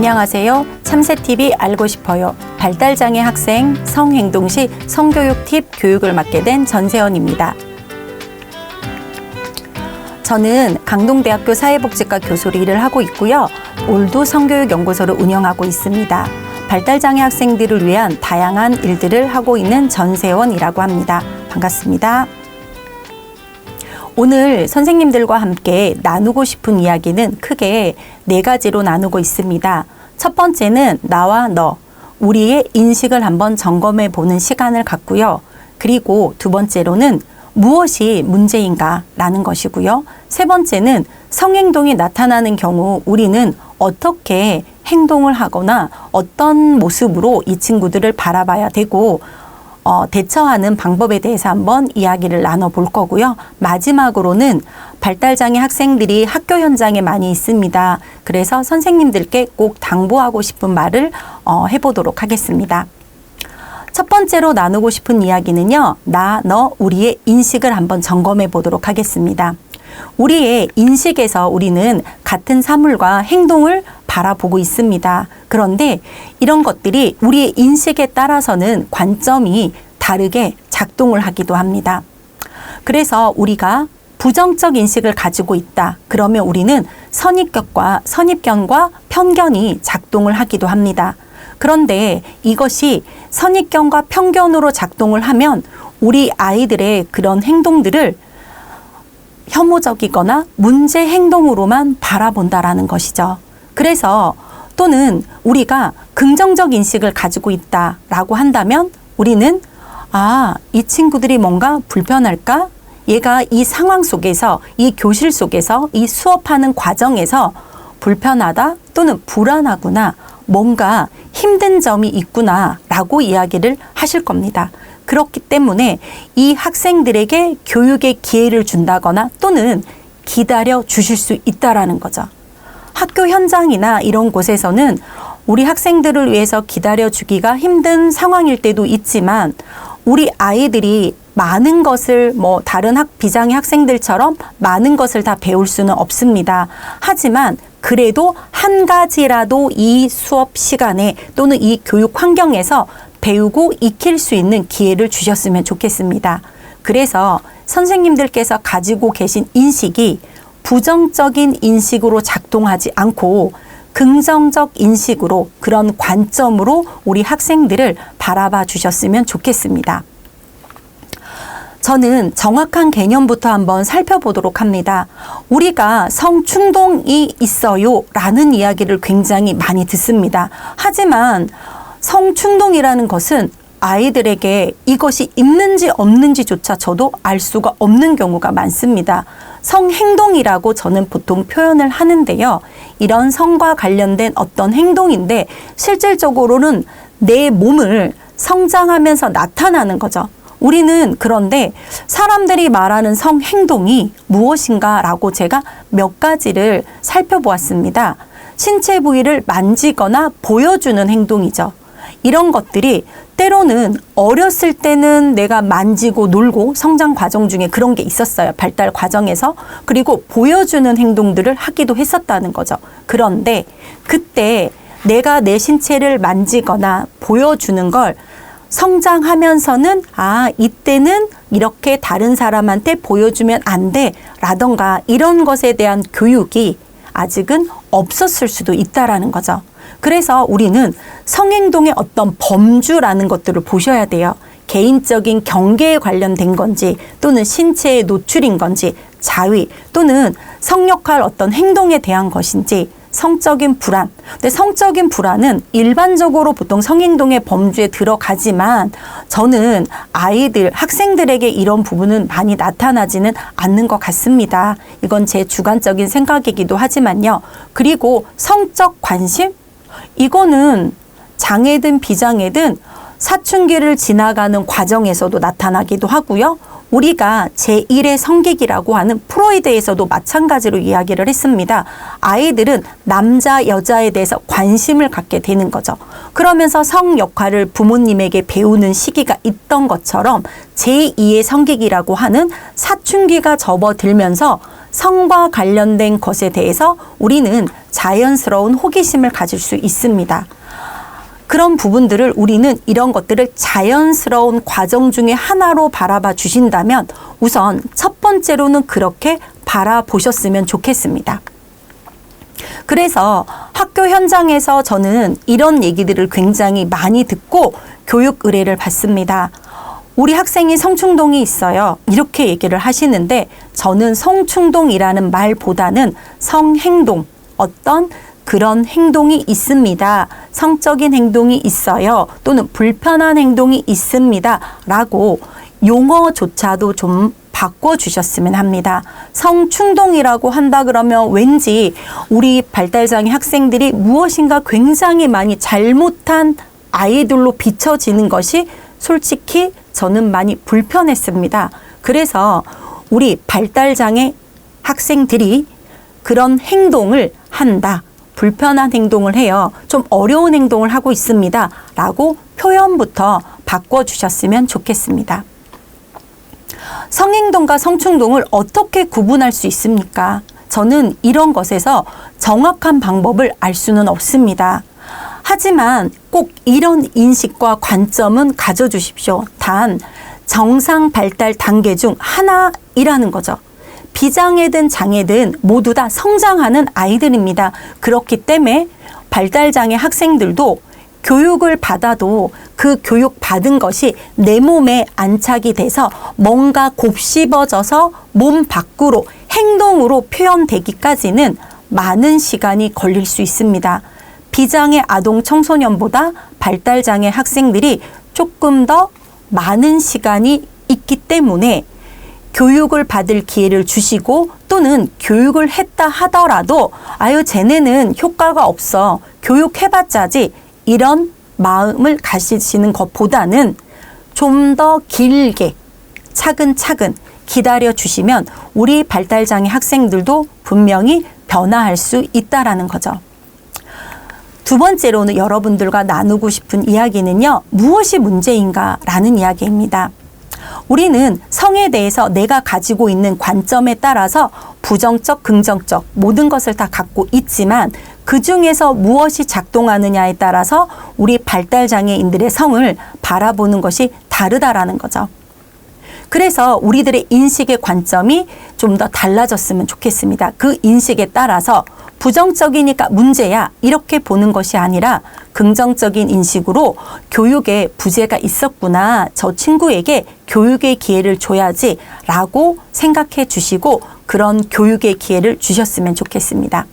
안녕하세요. 참새TV 알고 싶어요. 발달장애 학생 성행동 시 성교육 팁 교육을 맡게 된 전세원입니다. 저는 강동대학교 사회복지과 교수로 일을 하고 있고요. 올도 성교육연구소를 운영하고 있습니다. 발달장애 학생들을 위한 다양한 일들을 하고 있는 전세원이라고 합니다. 반갑습니다. 오늘 선생님들과 함께 나누고 싶은 이야기는 크게 4가지로 나누고 있습니다. 첫 번째는 나와 너, 우리의 인식을 한번 점검해 보는 시간을 갖고요. 그리고 두 번째로는 무엇이 문제인가 라는 것이고요. 세 번째는 성행동이 나타나는 경우 우리는 어떻게 행동을 하거나 어떤 모습으로 이 친구들을 바라봐야 되고 대처하는 방법에 대해서 한번 이야기를 나눠볼 거고요. 마지막으로는 발달장애 학생들이 학교 현장에 많이 있습니다. 그래서 선생님들께 꼭 당부하고 싶은 말을 해보도록 하겠습니다. 첫 번째로 나누고 싶은 이야기는요. 나, 너, 우리의 인식을 한번 점검해 보도록 하겠습니다. 우리의 인식에서 우리는 같은 사물과 행동을 바라보고 있습니다. 그런데 이런 것들이 우리의 인식에 따라서는 관점이 다르게 작동을 하기도 합니다. 그래서 우리가 부정적 인식을 가지고 있다. 그러면 우리는 선입견과 편견이 작동을 하기도 합니다. 그런데 이것이 선입견과 편견으로 작동을 하면 우리 아이들의 그런 행동들을 혐오적이거나 문제 행동으로만 바라본다라는 것이죠. 그래서 또는 우리가 긍정적 인식을 가지고 있다라고 한다면 우리는 이 친구들이 뭔가 불편할까? 얘가 이 상황 속에서, 이 교실 속에서, 이 수업하는 과정에서 불편하다 또는 불안하구나, 뭔가 힘든 점이 있구나 라고 이야기를 하실 겁니다. 그렇기 때문에 이 학생들에게 교육의 기회를 준다거나 또는 기다려 주실 수 있다라는 거죠. 학교 현장이나 이런 곳에서는 우리 학생들을 위해서 기다려 주기가 힘든 상황일 때도 있지만 우리 아이들이 많은 것을 다른 비장애 학생들처럼 많은 것을 다 배울 수는 없습니다. 하지만 그래도 한 가지라도 이 수업 시간에 또는 이 교육 환경에서 배우고 익힐 수 있는 기회를 주셨으면 좋겠습니다. 그래서 선생님들께서 가지고 계신 인식이 부정적인 인식으로 작동하지 않고 긍정적 인식으로, 그런 관점으로 우리 학생들을 바라봐 주셨으면 좋겠습니다. 저는 정확한 개념부터 한번 살펴보도록 합니다. 우리가 성충동이 있어요 라는 이야기를 굉장히 많이 듣습니다. 하지만 성충동이라는 것은 아이들에게 이것이 있는지 없는지조차 저도 알 수가 없는 경우가 많습니다. 성행동이라고 저는 보통 표현을 하는데요. 이런 성과 관련된 어떤 행동인데 실질적으로는 내 몸을 성장하면서 나타나는 거죠. 우리는 그런데 사람들이 말하는 성행동이 무엇인가라고 제가 몇 가지를 살펴보았습니다. 신체 부위를 만지거나 보여주는 행동이죠. 이런 것들이 때로는 어렸을 때는 내가 만지고 놀고 성장 과정 중에 그런 게 있었어요. 발달 과정에서. 그리고 보여주는 행동들을 하기도 했었다는 거죠. 그런데 그때 내가 내 신체를 만지거나 보여주는 걸 성장하면서는 이때는 이렇게 다른 사람한테 보여주면 안 돼 라던가 이런 것에 대한 교육이 아직은 없었을 수도 있다라는 거죠. 그래서 우리는 성행동의 어떤 범주라는 것들을 보셔야 돼요. 개인적인 경계에 관련된 건지 또는 신체의 노출인 건지 자위 또는 성역할 어떤 행동에 대한 것인지 성적인 불안. 근데 성적인 불안은 일반적으로 보통 성행동의 범주에 들어가지만 저는 학생들에게 이런 부분은 많이 나타나지는 않는 것 같습니다. 이건 제 주관적인 생각이기도 하지만요. 그리고 성적 관심? 이거는 장애든 비장애든 사춘기를 지나가는 과정에서도 나타나기도 하고요. 우리가 제1의 성격이라고 하는 프로이드에서도 마찬가지로 이야기를 했습니다. 아이들은 남자, 여자에 대해서 관심을 갖게 되는 거죠. 그러면서 성 역할을 부모님에게 배우는 시기가 있던 것처럼 제2의 성격이라고 하는 사춘기가 접어들면서 성과 관련된 것에 대해서 우리는 자연스러운 호기심을 가질 수 있습니다. 그런 부분들을 우리는 이런 것들을 자연스러운 과정 중에 하나로 바라봐 주신다면 우선 첫 번째로는 그렇게 바라보셨으면 좋겠습니다. 그래서 학교 현장에서 저는 이런 얘기들을 굉장히 많이 듣고 교육 의뢰를 받습니다. 우리 학생이 성충동이 있어요. 이렇게 얘기를 하시는데 저는 성충동이라는 말보다는 성행동, 어떤 그런 행동이 있습니다. 성적인 행동이 있어요. 또는 불편한 행동이 있습니다. 라고 용어조차도 좀 바꿔주셨으면 합니다. 성충동이라고 한다 그러면 왠지 우리 발달장애 학생들이 무엇인가 굉장히 많이 잘못한 아이들로 비춰지는 것이 솔직히 저는 많이 불편했습니다. 그래서 우리 발달장애 학생들이 그런 행동을 한다. 불편한 행동을 해요. 좀 어려운 행동을 하고 있습니다. 라고 표현부터 바꿔주셨으면 좋겠습니다. 성행동과 성충동을 어떻게 구분할 수 있습니까? 저는 이런 것에서 정확한 방법을 알 수는 없습니다. 하지만 꼭 이런 인식과 관점은 가져주십시오. 단 정상 발달 단계 중 하나이라는 거죠. 비장애든 장애든 모두 다 성장하는 아이들입니다. 그렇기 때문에 발달장애 학생들도 교육을 받아도 그 교육 받은 것이 내 몸에 안착이 돼서 뭔가 곱씹어져서 몸 밖으로 행동으로 표현되기까지는 많은 시간이 걸릴 수 있습니다. 비장애 아동 청소년보다 발달장애 학생들이 조금 더 많은 시간이 있기 때문에 교육을 받을 기회를 주시고 또는 교육을 했다 하더라도 아유 쟤네는 효과가 없어 교육해봤자지 이런 마음을 가지시는 것보다는 좀 더 길게 차근차근 기다려 주시면 우리 발달장애 학생들도 분명히 변화할 수 있다라는 거죠. 두 번째로는 여러분들과 나누고 싶은 이야기는요. 무엇이 문제인가 라는 이야기입니다. 우리는 성에 대해서 내가 가지고 있는 관점에 따라서 부정적, 긍정적 모든 것을 다 갖고 있지만 그 중에서 무엇이 작동하느냐에 따라서 우리 발달장애인들의 성을 바라보는 것이 다르다라는 거죠. 그래서 우리들의 인식의 관점이 좀 더 달라졌으면 좋겠습니다. 그 인식에 따라서 부정적이니까 문제야 이렇게 보는 것이 아니라 긍정적인 인식으로 교육에 부재가 있었구나. 저 친구에게 교육의 기회를 줘야지 라고 생각해 주시고 그런 교육의 기회를 주셨으면 좋겠습니다.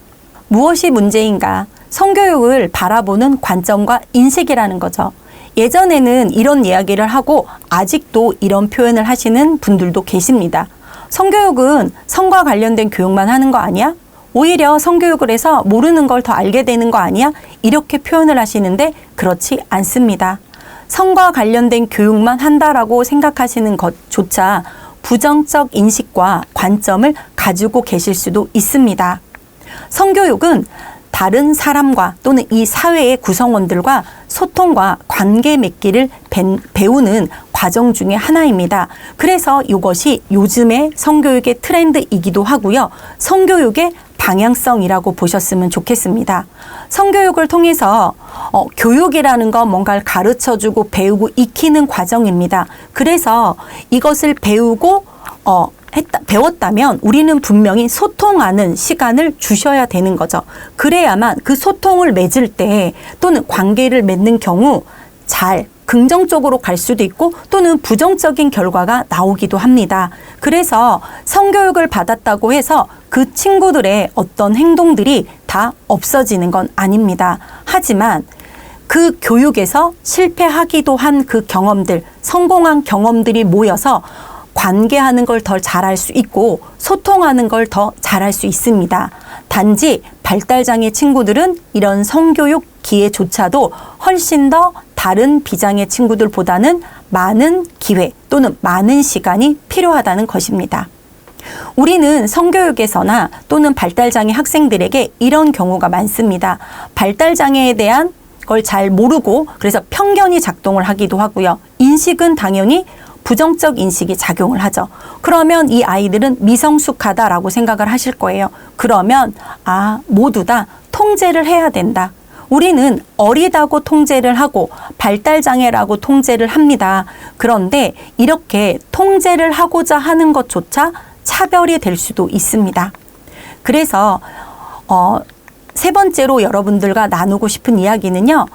무엇이 문제인가? 성교육을 바라보는 관점과 인식이라는 거죠. 예전에는 이런 이야기를 하고 아직도 이런 표현을 하시는 분들도 계십니다. 성교육은 성과 관련된 교육만 하는 거 아니야? 오히려 성교육을 해서 모르는 걸 더 알게 되는 거 아니야? 이렇게 표현을 하시는데 그렇지 않습니다. 성과 관련된 교육만 한다라고 생각하시는 것조차 부정적 인식과 관점을 가지고 계실 수도 있습니다. 성교육은 다른 사람과 또는 이 사회의 구성원들과 소통과 관계 맺기를 배우는 과정 중에 하나입니다. 그래서 이것이 요즘의 성교육의 트렌드이기도 하고요. 성교육의 방향성이라고 보셨으면 좋겠습니다. 성교육을 통해서 교육이라는 건 뭔가를 가르쳐주고 배우고 익히는 과정입니다. 그래서 이것을 배우고 배웠다면 우리는 분명히 소통하는 시간을 주셔야 되는 거죠. 그래야만 그 소통을 맺을 때 또는 관계를 맺는 경우 잘 긍정적으로 갈 수도 있고 또는 부정적인 결과가 나오기도 합니다. 그래서 성교육을 받았다고 해서 그 친구들의 어떤 행동들이 다 없어지는 건 아닙니다. 하지만 그 교육에서 실패하기도 한 그 경험들, 성공한 경험들이 모여서 관계하는 걸 더 잘할 수 있고 소통하는 걸 더 잘할 수 있습니다. 단지 발달장애 친구들은 이런 성교육 기회조차도 훨씬 더 다른 비장애 친구들보다는 많은 기회 또는 많은 시간이 필요하다는 것입니다. 우리는 성교육에서나 또는 발달장애 학생들에게 이런 경우가 많습니다. 발달장애에 대한 걸 잘 모르고 그래서 편견이 작동을 하기도 하고요. 인식은 당연히 부정적 인식이 작용을 하죠. 그러면 이 아이들은 미성숙하다라고 생각을 하실 거예요. 그러면 모두 다 통제를 해야 된다. 우리는 어리다고 통제를 하고 발달장애라고 통제를 합니다. 그런데 이렇게 통제를 하고자 하는 것조차 차별이 될 수도 있습니다. 그래서 세 번째로 여러분들과 나누고 싶은 이야기는요.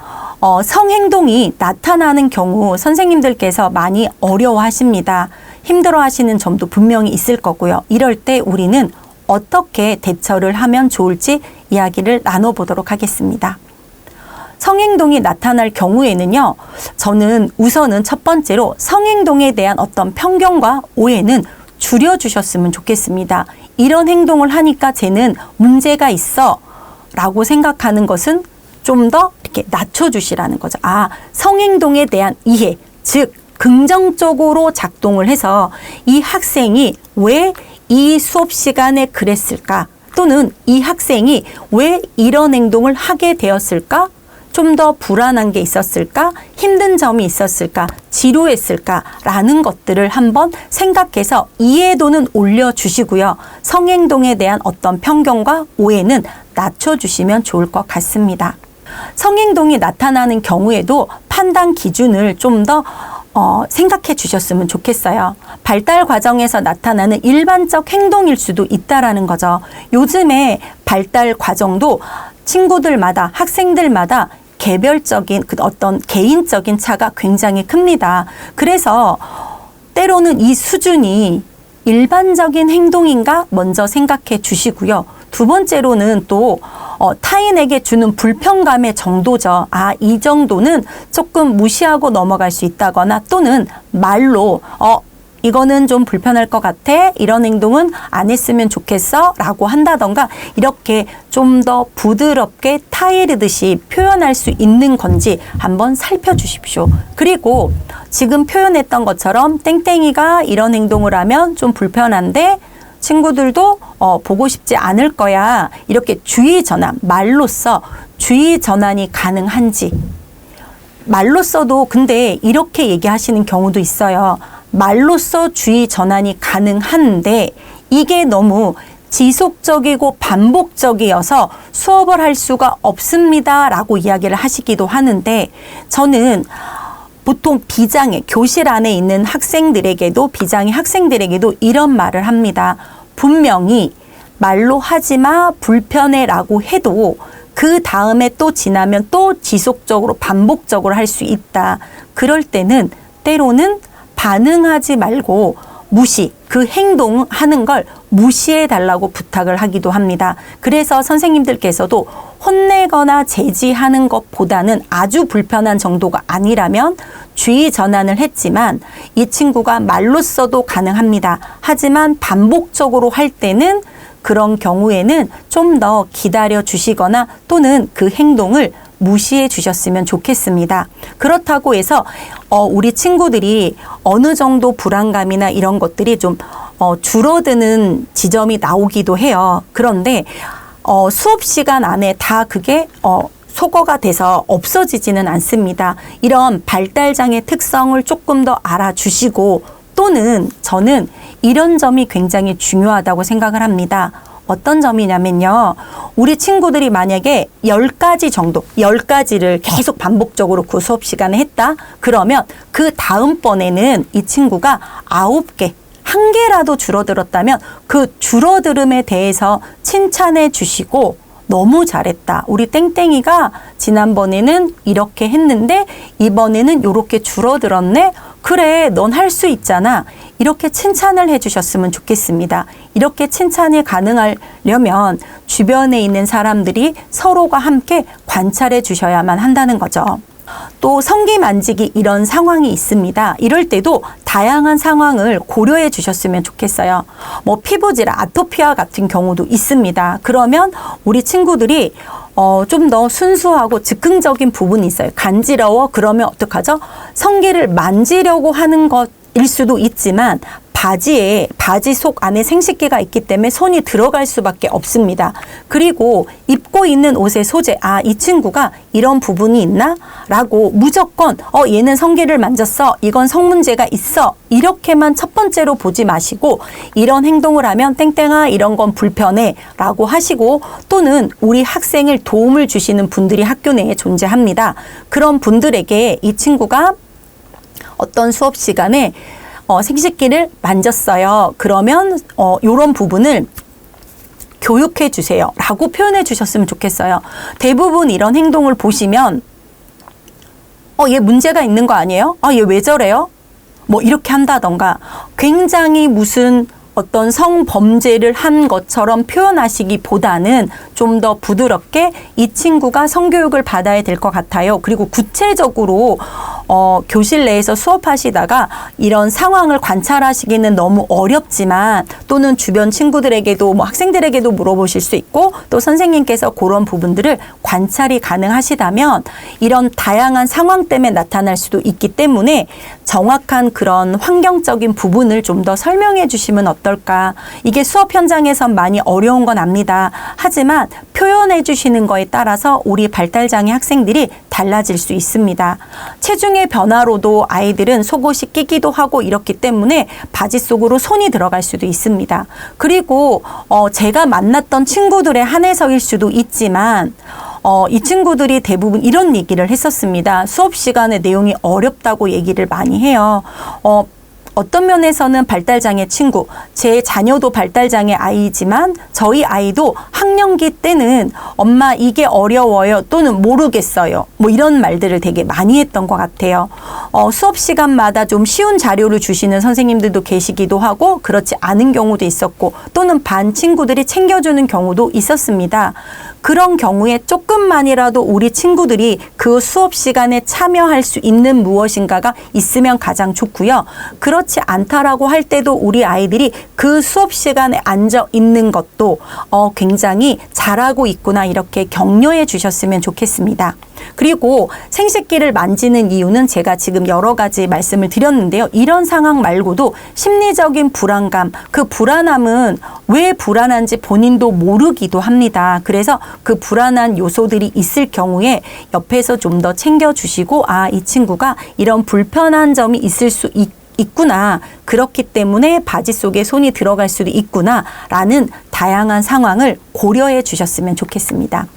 성행동이 나타나는 경우 선생님들께서 많이 어려워하십니다. 힘들어하시는 점도 분명히 있을 거고요. 이럴 때 우리는 어떻게 대처를 하면 좋을지 이야기를 나눠보도록 하겠습니다. 성행동이 나타날 경우에는요. 저는 우선은 첫 번째로 성행동에 대한 어떤 편견과 오해는 줄여주셨으면 좋겠습니다. 이런 행동을 하니까 쟤는 문제가 있어 라고 생각하는 것은 좀 더 이렇게 낮춰주시라는 거죠. 성행동에 대한 이해, 즉 긍정적으로 작동을 해서 이 학생이 왜 이 수업 시간에 그랬을까? 또는 이 학생이 왜 이런 행동을 하게 되었을까? 좀 더 불안한 게 있었을까? 힘든 점이 있었을까? 지루했을까?라는 것들을 한번 생각해서 이해도는 올려주시고요. 성행동에 대한 어떤 편견과 오해는 낮춰주시면 좋을 것 같습니다. 성행동이 나타나는 경우에도 판단 기준을 좀 더 생각해 주셨으면 좋겠어요. 발달 과정에서 나타나는 일반적 행동일 수도 있다라는 거죠. 요즘에 발달 과정도 친구들마다, 학생들마다 개별적인 어떤 개인적인 차가 굉장히 큽니다. 그래서 때로는 이 수준이 일반적인 행동인가 먼저 생각해 주시고요. 두 번째로는 또 타인에게 주는 불편감의 정도죠. 이 정도는 조금 무시하고 넘어갈 수 있다거나 또는 말로 이거는 좀 불편할 것 같아. 이런 행동은 안 했으면 좋겠어. 라고 한다던가 이렇게 좀 더 부드럽게 타이르듯이 표현할 수 있는 건지 한번 살펴주십시오. 그리고 지금 표현했던 것처럼 땡땡이가 이런 행동을 하면 좀 불편한데 친구들도 보고 싶지 않을 거야. 이렇게 주의 전환, 말로써 주의 전환이 가능한지. 말로써도 근데 이렇게 얘기하시는 경우도 있어요. 말로써 주의 전환이 가능한데 이게 너무 지속적이고 반복적이어서 수업을 할 수가 없습니다. 라고 이야기를 하시기도 하는데 저는 보통 비장애, 교실 안에 있는 학생들에게도 비장애 학생들에게도 이런 말을 합니다. 분명히 말로 하지마 불편해 라고 해도 그 다음에 또 지나면 또 지속적으로 반복적으로 할 수 있다. 그럴 때는 때로는 반응하지 말고 무시, 그 행동하는 걸 무시해 달라고 부탁을 하기도 합니다. 그래서 선생님들께서도 혼내거나 제지하는 것보다는 아주 불편한 정도가 아니라면 주의 전환을 했지만 이 친구가 말로써도 가능합니다. 하지만 반복적으로 할 때는 그런 경우에는 좀 더 기다려 주시거나 또는 그 행동을 무시해 주셨으면 좋겠습니다. 그렇다고 해서 우리 친구들이 어느 정도 불안감이나 이런 것들이 좀 줄어드는 지점이 나오기도 해요. 그런데 수업 시간 안에 다 그게 소거가 돼서 없어지지는 않습니다. 이런 발달장애 특성을 조금 더 알아주시고 또는 저는 이런 점이 굉장히 중요하다고 생각을 합니다. 어떤 점이냐면요. 우리 친구들이 만약에 10가지 정도, 10가지를 계속 반복적으로 그 수업 시간에 했다? 그러면 그 다음번에는 이 친구가 9개, 1개라도 줄어들었다면 그 줄어들음에 대해서 칭찬해 주시고 너무 잘했다. 우리 땡땡이가 지난번에는 이렇게 했는데 이번에는 이렇게 줄어들었네. 그래, 넌 할 수 있잖아. 이렇게 칭찬을 해주셨으면 좋겠습니다. 이렇게 칭찬이 가능하려면 주변에 있는 사람들이 서로가 함께 관찰해 주셔야만 한다는 거죠. 또 성기 만지기 이런 상황이 있습니다. 이럴 때도 다양한 상황을 고려해 주셨으면 좋겠어요. 피부질환, 아토피와 같은 경우도 있습니다. 그러면 우리 친구들이 좀 더 순수하고 즉흥적인 부분이 있어요. 간지러워? 그러면 어떡하죠? 성기를 만지려고 하는 것일 수도 있지만 바지 속 안에 생식기가 있기 때문에 손이 들어갈 수밖에 없습니다. 그리고 입고 있는 옷의 소재, 이 친구가 이런 부분이 있나? 라고 무조건 얘는 성기를 만졌어. 이건 성문제가 있어. 이렇게만 첫 번째로 보지 마시고 이런 행동을 하면 땡땡아 이런 건 불편해 라고 하시고 또는 우리 학생을 도움을 주시는 분들이 학교 내에 존재합니다. 그런 분들에게 이 친구가 어떤 수업 시간에 생식기를 만졌어요. 그러면 이런 부분을 교육해 주세요 라고 표현해 주셨으면 좋겠어요. 대부분 이런 행동을 보시면 얘 문제가 있는 거 아니에요? 얘 왜 저래요? 뭐 이렇게 한다던가 굉장히 무슨 어떤 성범죄를 한 것처럼 표현하시기보다는 좀 더 부드럽게 이 친구가 성교육을 받아야 될 것 같아요. 그리고 구체적으로 교실 내에서 수업하시다가 이런 상황을 관찰하시기는 너무 어렵지만 또는 주변 친구들에게도 뭐 학생들에게도 물어보실 수 있고 또 선생님께서 그런 부분들을 관찰이 가능하시다면 이런 다양한 상황 때문에 나타날 수도 있기 때문에 정확한 그런 환경적인 부분을 좀 더 설명해 주시면 어떨까. 이게 수업 현장에선 많이 어려운 건 압니다. 하지만 표현해 주시는 거에 따라서 우리 발달장애 학생들이 달라질 수 있습니다. 체중의 변화로도 아이들은 속옷이 끼기도 하고 이렇기 때문에 바지 속으로 손이 들어갈 수도 있습니다. 그리고 제가 만났던 친구들에 한해서일 수도 있지만 이 친구들이 대부분 이런 얘기를 했었습니다. 수업 시간에 내용이 어렵다고 얘기를 많이 해요. 어떤 면에서는 발달장애 친구, 제 자녀도 발달장애 아이지만 저희 아이도 학령기 때는 엄마 이게 어려워요 또는 모르겠어요. 뭐 이런 말들을 되게 많이 했던 것 같아요. 수업 시간마다 좀 쉬운 자료를 주시는 선생님들도 계시기도 하고 그렇지 않은 경우도 있었고 또는 반 친구들이 챙겨주는 경우도 있었습니다. 그런 경우에 조금만이라도 우리 친구들이 그 수업 시간에 참여할 수 있는 무엇인가가 있으면 가장 좋고요. 그렇지 않다라고 할 때도 우리 아이들이 그 수업 시간에 앉아 있는 것도 굉장히 잘하고 있구나 이렇게 격려해 주셨으면 좋겠습니다. 그리고 생식기를 만지는 이유는 제가 지금 여러 가지 말씀을 드렸는데요. 이런 상황 말고도 심리적인 불안감, 그 불안함은 왜 불안한지 본인도 모르기도 합니다. 그래서 그 불안한 요소들이 있을 경우에 옆에서 좀 더 챙겨주시고 이 친구가 이런 불편한 점이 있을 수 있구나. 그렇기 때문에 바지 속에 손이 들어갈 수도 있구나. 라는 다양한 상황을 고려해 주셨으면 좋겠습니다.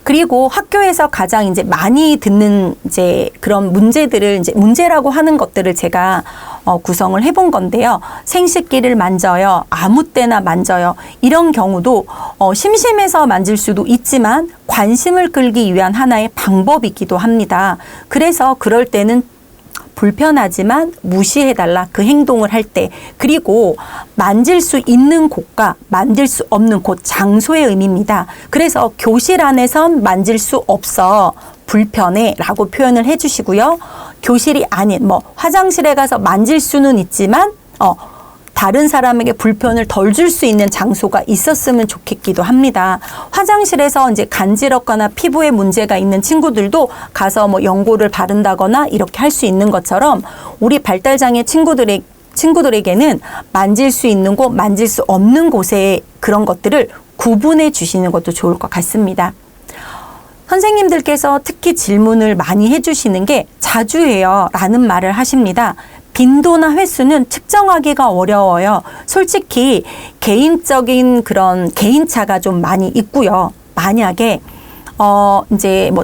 그리고 학교에서 가장 많이 듣는 그런 문제들을 문제라고 하는 것들을 제가 구성을 해본 건데요. 생식기를 만져요. 아무 때나 만져요. 이런 경우도 심심해서 만질 수도 있지만 관심을 끌기 위한 하나의 방법이기도 합니다. 그래서 그럴 때는 불편하지만 무시해달라 그 행동을 할 때 그리고 만질 수 있는 곳과 만질 수 없는 곳 장소의 의미입니다. 그래서 교실 안에선 만질 수 없어 불편해 라고 표현을 해주시고요. 교실이 아닌 화장실에 가서 만질 수는 있지만 다른 사람에게 불편을 덜 줄 수 있는 장소가 있었으면 좋겠기도 합니다. 화장실에서 간지럽거나 피부에 문제가 있는 친구들도 가서 연고를 바른다거나 이렇게 할 수 있는 것처럼 우리 발달장애 친구들에게는 만질 수 있는 곳, 만질 수 없는 곳의 그런 것들을 구분해 주시는 것도 좋을 것 같습니다. 선생님들께서 특히 질문을 많이 해주시는 게 자주 해요 라는 말을 하십니다. 빈도나 횟수는 측정하기가 어려워요. 솔직히 개인적인 그런 개인차가 좀 많이 있고요. 만약에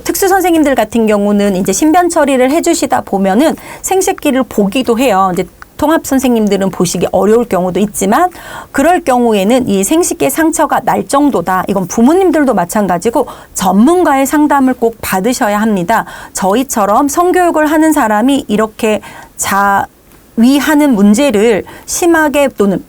특수 선생님들 같은 경우는 신변 처리를 해주시다 보면은 생식기를 보기도 해요. 통합 선생님들은 보시기 어려울 경우도 있지만 그럴 경우에는 이 생식기의 상처가 날 정도다. 이건 부모님들도 마찬가지고 전문가의 상담을 꼭 받으셔야 합니다. 저희처럼 성교육을 하는 사람이 이렇게 자위하는 문제를 심하게 또는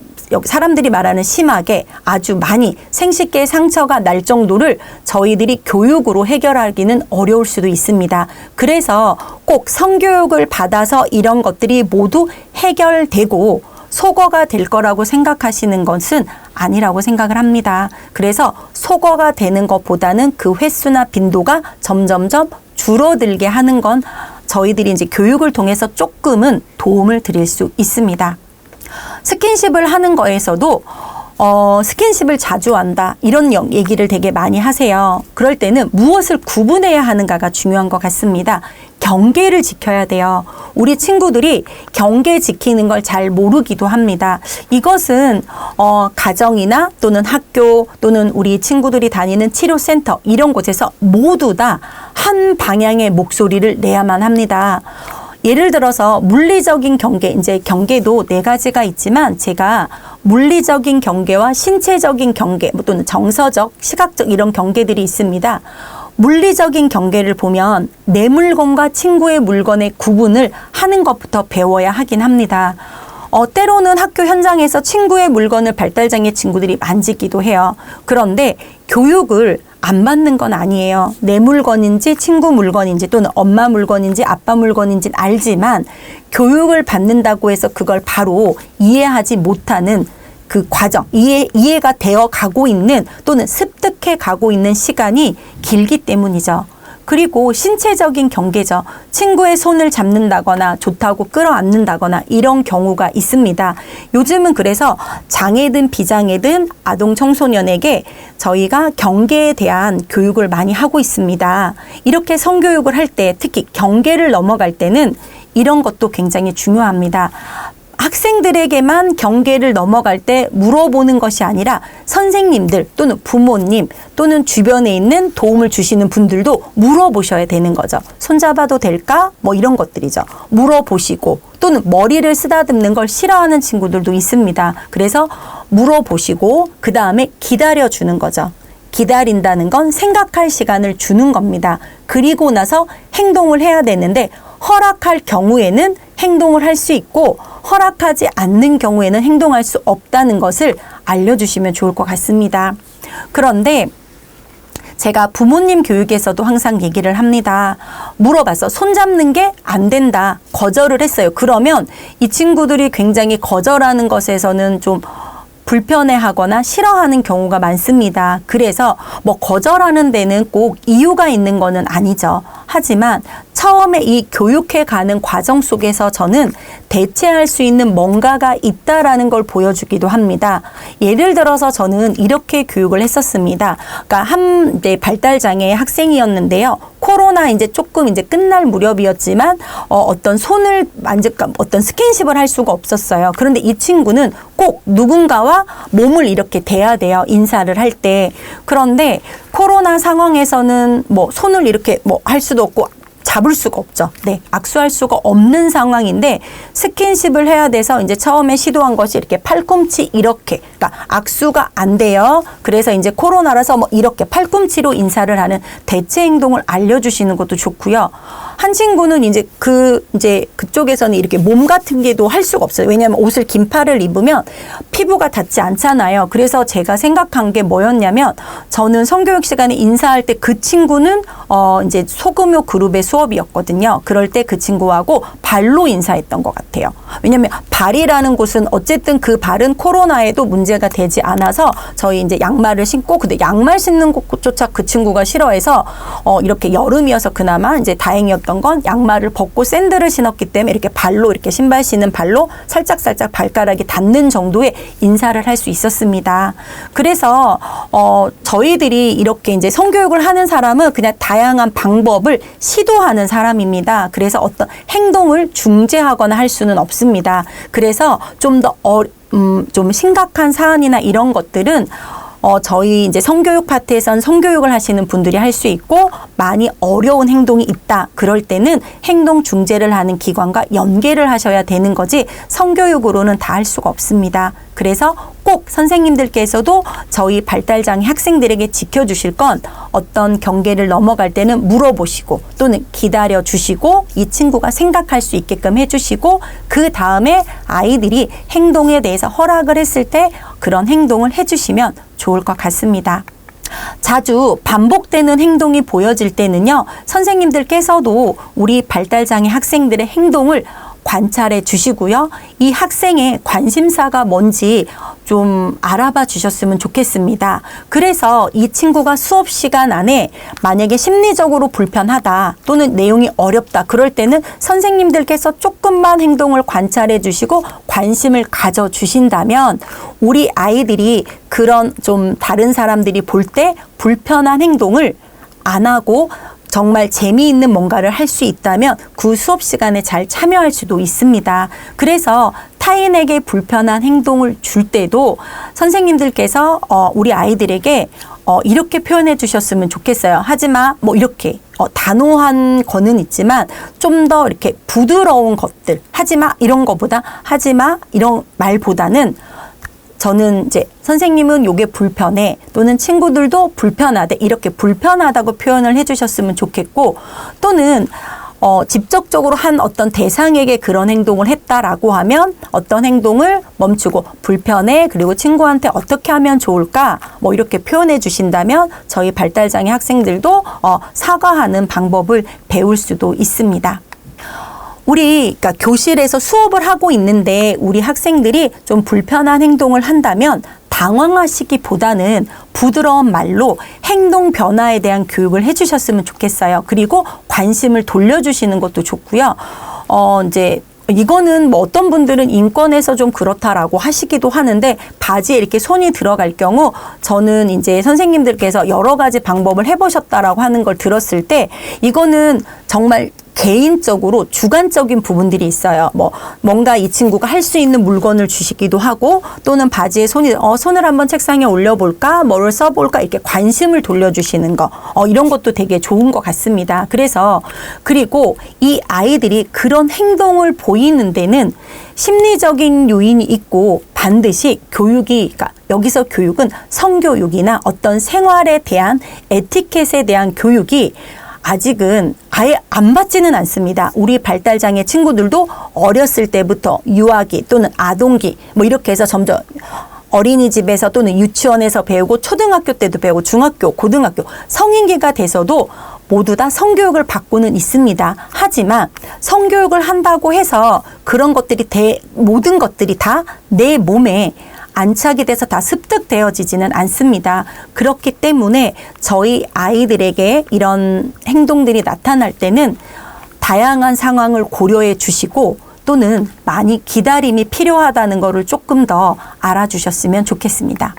사람들이 말하는 심하게 아주 많이 생식기의 상처가 날 정도를 저희들이 교육으로 해결하기는 어려울 수도 있습니다. 그래서 꼭 성교육을 받아서 이런 것들이 모두 해결되고 소거가 될 거라고 생각하시는 것은 아니라고 생각을 합니다. 그래서 소거가 되는 것보다는 그 횟수나 빈도가 점점점 줄어들게 하는 건 저희들이 교육을 통해서 조금은 도움을 드릴 수 있습니다. 스킨십을 하는 거에서도 스킨십을 자주 한다 이런 얘기를 되게 많이 하세요. 그럴 때는 무엇을 구분해야 하는가가 중요한 것 같습니다. 경계를 지켜야 돼요. 우리 친구들이 경계 지키는 걸 잘 모르기도 합니다. 이것은 가정이나 또는 학교 또는 우리 친구들이 다니는 치료센터 이런 곳에서 모두 다 한 방향의 목소리를 내야만 합니다. 예를 들어서 물리적인 경계, 이제 경계도 4가지가 있지만 제가 물리적인 경계와 신체적인 경계 또는 정서적, 시각적 이런 경계들이 있습니다. 물리적인 경계를 보면 내 물건과 친구의 물건의 구분을 하는 것부터 배워야 하긴 합니다. 때로는 학교 현장에서 친구의 물건을 발달장애 친구들이 만지기도 해요. 그런데 교육을 안 받는 건 아니에요. 내 물건인지 친구 물건인지 또는 엄마 물건인지 아빠 물건인지 알지만 교육을 받는다고 해서 그걸 바로 이해하지 못하는 그 과정, 이해가 되어 가고 있는 또는 습득해 가고 있는 시간이 길기 때문이죠. 그리고 신체적인 경계죠. 친구의 손을 잡는다거나 좋다고 끌어안는다거나 이런 경우가 있습니다. 요즘은 그래서 장애든 비장애든 아동 청소년에게 저희가 경계에 대한 교육을 많이 하고 있습니다. 이렇게 성교육을 할 때 특히 경계를 넘어갈 때는 이런 것도 굉장히 중요합니다. 학생들에게만 경계를 넘어갈 때 물어보는 것이 아니라 선생님들 또는 부모님 또는 주변에 있는 도움을 주시는 분들도 물어보셔야 되는 거죠. 손잡아도 될까? 뭐 이런 것들이죠. 물어보시고 또는 머리를 쓰다듬는 걸 싫어하는 친구들도 있습니다. 그래서 물어보시고 그 다음에 기다려주는 거죠. 기다린다는 건 생각할 시간을 주는 겁니다. 그리고 나서 행동을 해야 되는데 허락할 경우에는 행동을 할 수 있고 허락하지 않는 경우에는 행동할 수 없다는 것을 알려주시면 좋을 것 같습니다. 그런데 제가 부모님 교육에서도 항상 얘기를 합니다. 물어봐서 손잡는 게 안 된다. 거절을 했어요. 그러면 이 친구들이 굉장히 거절하는 것에서는 좀 불편해하거나 싫어하는 경우가 많습니다. 그래서 뭐 거절하는 데는 꼭 이유가 있는 거는 아니죠. 하지만 처음에 이 교육해가는 과정 속에서 저는 대체할 수 있는 뭔가가 있다라는 걸 보여주기도 합니다. 예를 들어서 저는 이렇게 교육을 했었습니다. 그러니까 이제 발달장애의 학생이었는데요. 코로나 이제 조금 이제 끝날 무렵이었지만 어떤 손을 어떤 스킨십을 할 수가 없었어요. 그런데 이 친구는 꼭 누군가와 몸을 이렇게 대야 돼요. 인사를 할 때. 그런데 코로나 상황에서는 뭐 손을 이렇게 뭐 할 수도 없고 잡을 수가 없죠. 네, 악수할 수가 없는 상황인데 스킨십을 해야 돼서 이제 처음에 시도한 것이 이렇게 팔꿈치 이렇게, 그러니까 악수가 안 돼요. 그래서 이제 코로나라서 뭐 이렇게 팔꿈치로 인사를 하는 대체 행동을 알려주시는 것도 좋고요. 한 친구는 이제 그쪽에서는 이렇게 몸 같은 게도 할 수가 없어요. 왜냐하면 옷을 긴팔을 입으면 피부가 닿지 않잖아요. 그래서 제가 생각한 게 뭐였냐면 저는 성교육 시간에 인사할 때 그 친구는 이제 소금요 그룹의 수업이었거든요. 그럴 때 그 친구하고 발로 인사했던 것 같아요. 왜냐하면 발이라는 곳은 어쨌든 그 발은 코로나에도 문제가 되지 않아서 저희 이제 양말을 신고 근데 양말 신는 것조차 그 친구가 싫어해서 이렇게 여름이어서 그나마 이제 다행이었던 건 양말을 벗고 샌들을 신었기 때문에 이렇게 발로 이렇게 신발 신은 발로 살짝 발가락이 닿는 정도의 인사를 할 수 있었습니다. 그래서 저희들이 이렇게 이제 성교육을 하는 사람은 그냥 다양한 방법을 시도하는 사람입니다. 그래서 어떤 행동을 중재하거나 할 수는 없습니다. 그래서 좀 더 좀 심각한 사안이나 이런 것들은 저희 이제 성교육 파트에선 성교육을 하시는 분들이 할 수 있고 많이 어려운 행동이 있다. 그럴 때는 행동 중재를 하는 기관과 연계를 하셔야 되는 거지 성교육으로는 다 할 수가 없습니다. 그래서 꼭 선생님들께서도 저희 발달장애 학생들에게 지켜주실 건 어떤 경계를 넘어갈 때는 물어보시고 또는 기다려주시고 이 친구가 생각할 수 있게끔 해주시고 그 다음에 아이들이 행동에 대해서 허락을 했을 때 그런 행동을 해주시면 좋을 것 같습니다. 자주 반복되는 행동이 보여질 때는요, 선생님들께서도 우리 발달장애 학생들의 행동을 관찰해 주시고요. 이 학생의 관심사가 뭔지 좀 알아봐 주셨으면 좋겠습니다. 그래서 이 친구가 수업 시간 안에 만약에 심리적으로 불편하다 또는 내용이 어렵다 그럴 때는 선생님들께서 조금만 행동을 관찰해 주시고 관심을 가져 주신다면 우리 아이들이 그런 좀 다른 사람들이 볼 때 불편한 행동을 안 하고 정말 재미있는 뭔가를 할 수 있다면 그 수업 시간에 잘 참여할 수도 있습니다. 그래서 타인에게 불편한 행동을 줄 때도 선생님들께서 우리 아이들에게 이렇게 표현해 주셨으면 좋겠어요. 하지마 뭐 이렇게 단호한 거는 있지만 좀 더 이렇게 부드러운 것들 하지마 이런 거보다 하지마 이런 말보다는 저는 이제 선생님은 요게 불편해 또는 친구들도 불편하대 이렇게 불편하다고 표현을 해주셨으면 좋겠고 또는 직접적으로 한 어떤 대상에게 그런 행동을 했다라고 하면 어떤 행동을 멈추고 불편해 그리고 친구한테 어떻게 하면 좋을까 뭐 이렇게 표현해 주신다면 저희 발달장애 학생들도 사과하는 방법을 배울 수도 있습니다. 우리 그러니까 교실에서 수업을 하고 있는데 우리 학생들이 좀 불편한 행동을 한다면 당황하시기보다는 부드러운 말로 행동 변화에 대한 교육을 해주셨으면 좋겠어요. 그리고 관심을 돌려주시는 것도 좋고요. 이제 이거는 뭐 어떤 분들은 인권에서 좀 그렇다라고 하시기도 하는데 바지에 이렇게 손이 들어갈 경우 저는 이제 선생님들께서 여러 가지 방법을 해보셨다라고 하는 걸 들었을 때 이거는 정말 개인적으로 주관적인 부분들이 있어요. 뭐 뭔가 이 친구가 할 수 있는 물건을 주시기도 하고 또는 바지에 손을 한번 책상에 올려볼까 뭐를 써볼까 이렇게 관심을 돌려주시는 거 이런 것도 되게 좋은 것 같습니다. 그래서 그리고 이 아이들이 그런 행동을 보이는 데는 심리적인 요인이 있고 반드시 교육이 그러니까 여기서 교육은 성교육이나 어떤 생활에 대한 에티켓에 대한 교육이 아직은 아예 안 받지는 않습니다. 우리 발달장애 친구들도 어렸을 때부터 유아기 또는 아동기 뭐 이렇게 해서 점점 어린이집에서 또는 유치원에서 배우고 초등학교 때도 배우고 중학교, 고등학교, 성인기가 돼서도 모두 다 성교육을 받고는 있습니다. 하지만 성교육을 한다고 해서 그런 것들이 모든 것들이 다 내 몸에 안착이 돼서 다 습득되어지지는 않습니다. 그렇기 때문에 저희 아이들에게 이런 행동들이 나타날 때는 다양한 상황을 고려해 주시고 또는 많이 기다림이 필요하다는 것을 조금 더 알아주셨으면 좋겠습니다.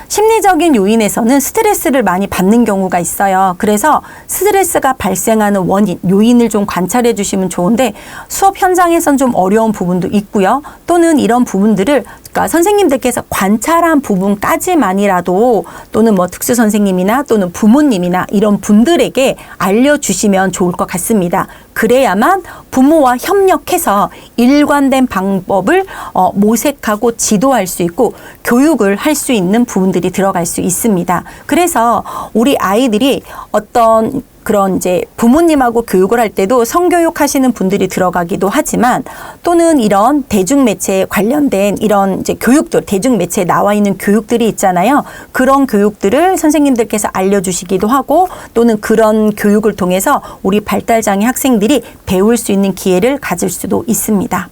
심리적인 요인에서는 스트레스를 많이 받는 경우가 있어요. 그래서 스트레스가 발생하는 원인, 요인을 좀 관찰해 주시면 좋은데 수업 현장에선 좀 어려운 부분도 있고요. 또는 이런 부분들을 그러니까 선생님들께서 관찰한 부분까지만이라도 또는 뭐 특수 선생님이나 또는 부모님이나 이런 분들에게 알려주시면 좋을 것 같습니다. 그래야만 부모와 협력해서 일관된 방법을 모색하고 지도할 수 있고 교육을 할 수 있는 부분들이 들어갈 수 있습니다. 그래서 우리 아이들이 어떤 그런 이제 부모님하고 교육을 할 때도 성교육 하시는 분들이 들어가기도 하지만 또는 이런 대중매체에 관련된 이런 이제 교육들, 대중매체에 나와 있는 교육들이 있잖아요. 그런 교육들을 선생님들께서 알려주시기도 하고 또는 그런 교육을 통해서 우리 발달장애 학생들이 배울 수 있는 기회를 가질 수도 있습니다.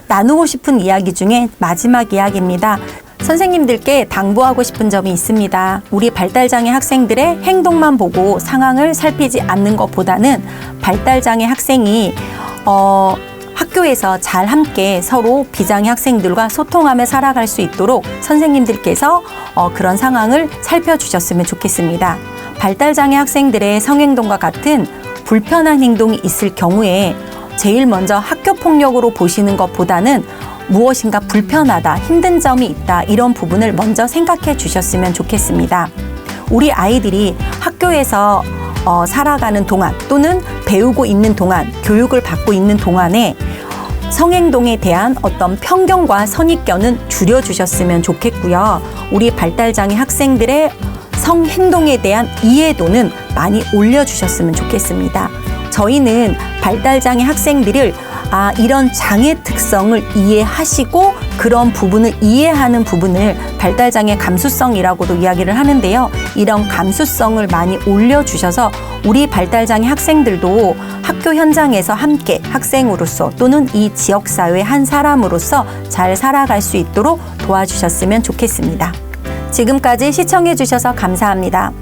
나누고 싶은 이야기 중에 마지막 이야기입니다. 선생님들께 당부하고 싶은 점이 있습니다. 우리 발달장애 학생들의 행동만 보고 상황을 살피지 않는 것보다는 발달장애 학생이 학교에서 잘 함께 서로 비장애 학생들과 소통하며 살아갈 수 있도록 선생님들께서 그런 상황을 살펴주셨으면 좋겠습니다. 발달장애 학생들의 성행동과 같은 불편한 행동이 있을 경우에 제일 먼저 학교폭력으로 보시는 것보다는 무엇인가 불편하다, 힘든 점이 있다 이런 부분을 먼저 생각해 주셨으면 좋겠습니다. 우리 아이들이 학교에서 살아가는 동안 또는 배우고 있는 동안, 교육을 받고 있는 동안에 성행동에 대한 어떤 편견과 선입견은 줄여주셨으면 좋겠고요. 우리 발달장애 학생들의 성행동에 대한 이해도는 많이 올려주셨으면 좋겠습니다. 저희는 발달장애 학생들을 이런 장애 특성을 이해하시고 그런 부분을 이해하는 부분을 발달장애 감수성이라고도 이야기를 하는데요. 이런 감수성을 많이 올려주셔서 우리 발달장애 학생들도 학교 현장에서 함께 학생으로서 또는 이 지역사회의 한 사람으로서 잘 살아갈 수 있도록 도와주셨으면 좋겠습니다. 지금까지 시청해 주셔서 감사합니다.